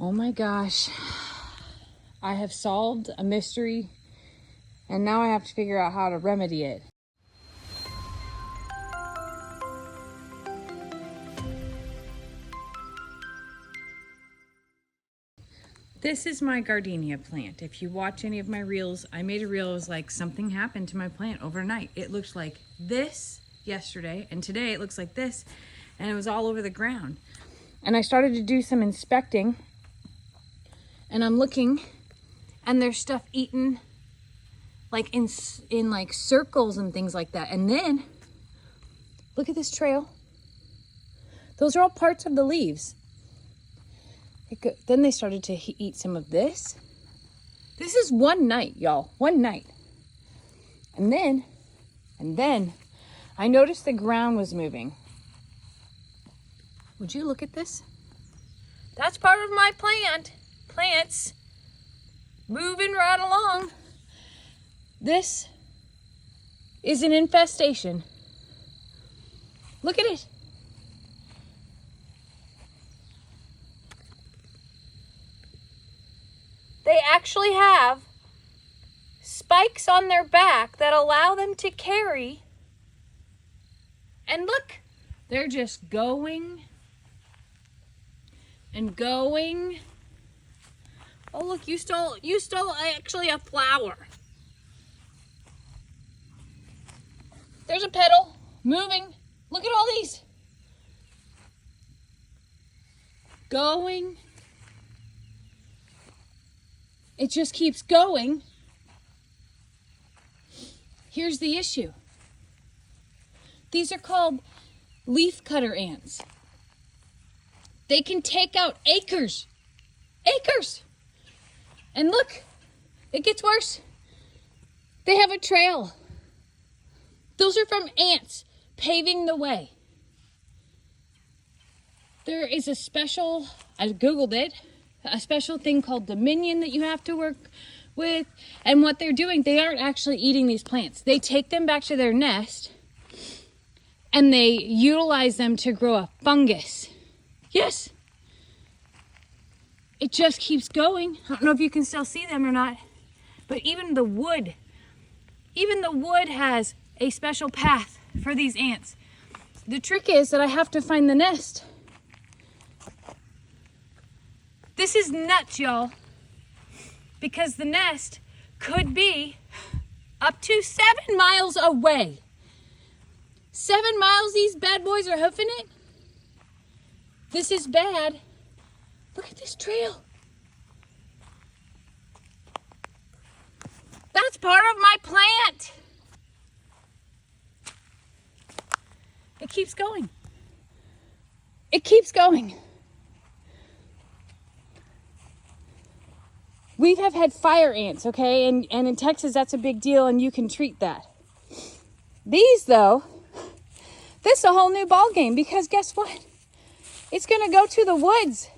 Oh my gosh. I have solved a mystery and now I have to figure out how to remedy it. This is my gardenia plant. If you watch any of my reels, I made a reel. It was like something happened to my plant overnight. It looked like this yesterday, and today it looks like this, and it was all over the ground. And I started to do some inspecting, and I'm looking, and there's stuff eaten like in like circles and things like that. And then look at this trail. Those are all parts of the leaves. Then they started to eat some of this. This is one night, y'all. One night. And then I noticed the ground was moving. Would you look at this? That's part of my plants moving right along. This is an infestation. Look at it. They actually have spikes on their back that allow them to carry. And look, they're just going and going. Oh, look, you stole actually a flower. There's a petal moving. Look at all these. Going. It just keeps going. Here's the issue. These are called leaf cutter ants. They can take out acres. And look, it gets worse. They have a trail. Those are from ants paving the way. There is a special, I Googled it, a special thing called Dominion that you have to work with. And what they're doing, they aren't actually eating these plants. They take them back to their nest and they utilize them to grow a fungus. Yes. It just keeps going. I don't know if you can still see them or not, but even the wood has a special path for these ants. The trick is that I have to find the nest. This is nuts, y'all, because the nest could be up to 7 miles away. 7 miles these bad boys are hoofing it. This is bad. Look at this trail. That's part of my plant. It keeps going. It keeps going. We have had fire ants, okay? And in Texas, that's a big deal, and you can treat that. These, though, this is a whole new ball game, because guess what? It's going to go to the woods.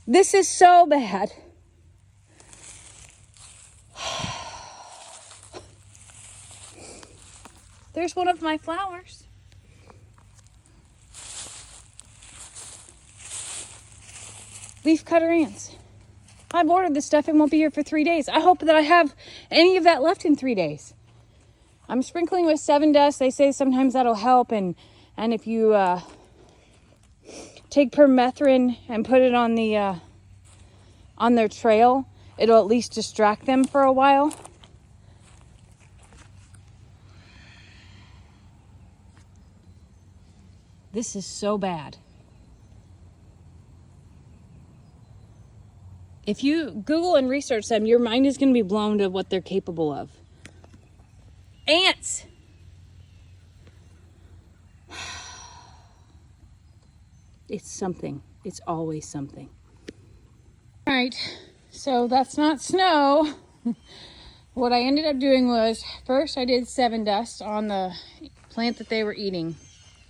This is so bad. There's one of my flowers. Leaf cutter ants. I've ordered this stuff and won't be here for 3 days. I hope that I have any of that left in 3 days. I'm sprinkling with 7 dust. They say sometimes that'll help. And if you take permethrin and put it on their trail, it'll at least distract them for a while. This is so bad. If you Google and research them, your mind is going to be blown to what they're capable of. Ants. It's something. It's always something. All right, so that's not snow. What I ended up doing was, first I did 7 dust on the plant that they were eating.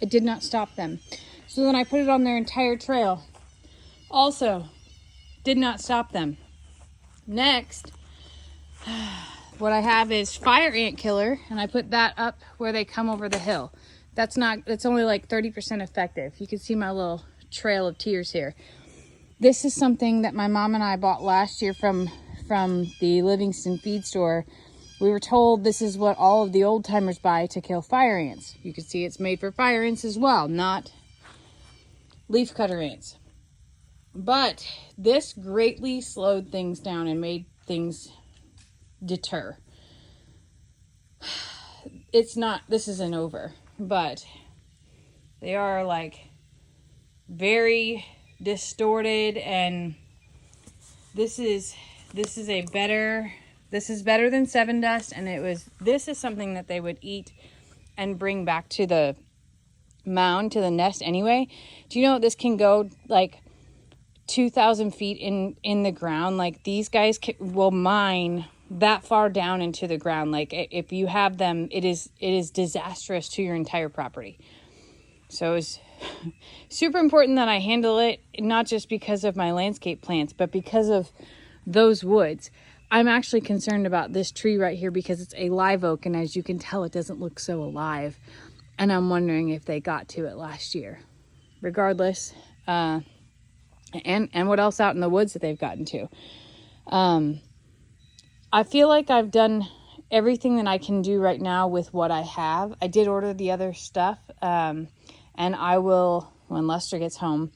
It did not stop them. So then I put it on their entire trail. Also, did not stop them. Next, what I have is fire ant killer, and I put that up where they come over the hill. That's only like 30% effective. You can see my little trail of tears here. This is something that my mom and I bought last year from the Livingston feed store. We were told this is what all of the old timers buy to kill fire ants. You can see it's made for fire ants as well, not leaf cutter ants. But this greatly slowed things down and made things deter. This isn't over, but they are like very distorted, and this is better than Seven Dust, and this is something that they would eat and bring back to the mound, to the nest anyway. Do you know this can go like 2,000 feet in the ground? Like, these guys will mine that far down into the ground. Like, if you have them, it is disastrous to your entire property. So it's super important that I handle it, not just because of my landscape plants, but because of those woods. I'm actually concerned about this tree right here because it's a live oak, and as you can tell, it doesn't look so alive. And I'm wondering if they got to it last year. Regardless, and what else out in the woods that they've gotten to. I feel like I've done everything that I can do right now with what I have. I did order the other stuff, and I will, when Lester gets home,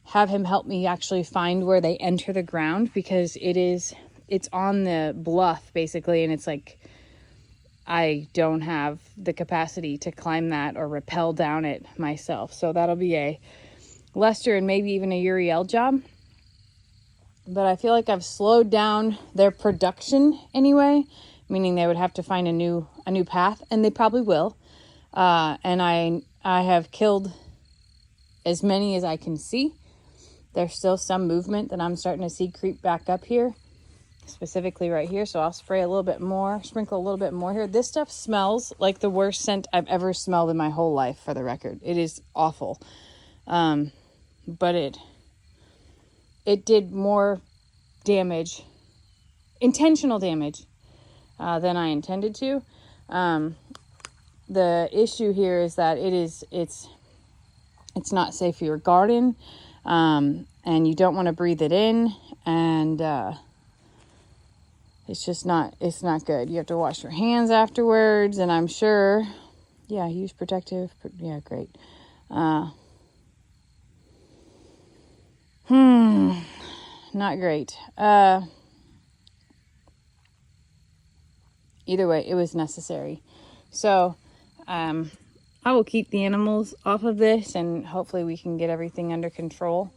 have him help me actually find where they enter the ground, because it's on the bluff basically, and it's like I don't have the capacity to climb that or rappel down it myself. So that'll be a Lester and maybe even a Uriel job. But I feel like I've slowed down their production anyway, meaning they would have to find a new path, and they probably will. And I have killed as many as I can see. There's still some movement that I'm starting to see creep back up here, specifically right here. So I'll sprinkle a little bit more here. This stuff smells like the worst scent I've ever smelled in my whole life, for the record. It is awful. But it did more damage, intentional damage, than I intended to. The issue here is that it's not safe for your garden, and you don't want to breathe it in, and it's not good. You have to wash your hands afterwards, and I'm sure, use protective, great. Not great. Either way, it was necessary. So, I will keep the animals off of this, and hopefully we can get everything under control.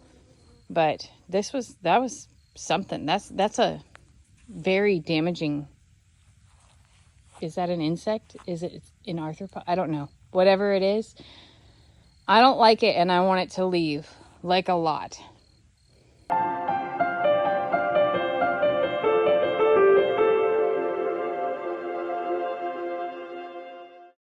But that was something. That's a very damaging. Is that an insect? Is it an arthropod? I don't know. Whatever it is, I don't like it, and I want it to leave, like, a lot.